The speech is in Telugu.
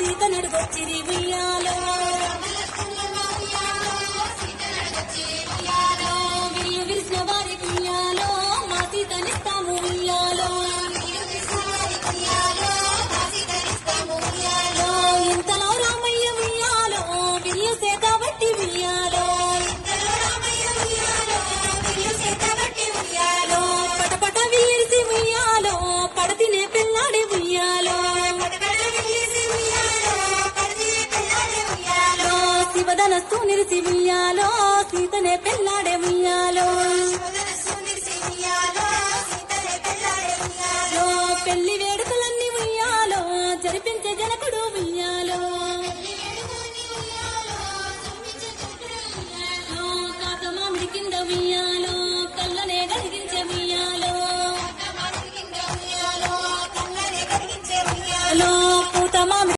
సీత నడుగొచ్చిరి ఉయ్యాలో విల్లు విరిసిన వారికి ఉయ్యాలో మా సీతనిస్తాము ఉయ్యాలో ఇంతలో రామయ్య ఉయ్యాలో విల్లు సేత బట్టి ఉయ్యాలో పటపట విల్లిసి ఉయ్యాలో పడతినే పెళ్ళాడే ఉయ్యాలో శివధనస్సు నిరిసి ఉయ్యాలో సీతనే పెళ్ళాడే ఉయ్యాలో పెళ్లి వేడుక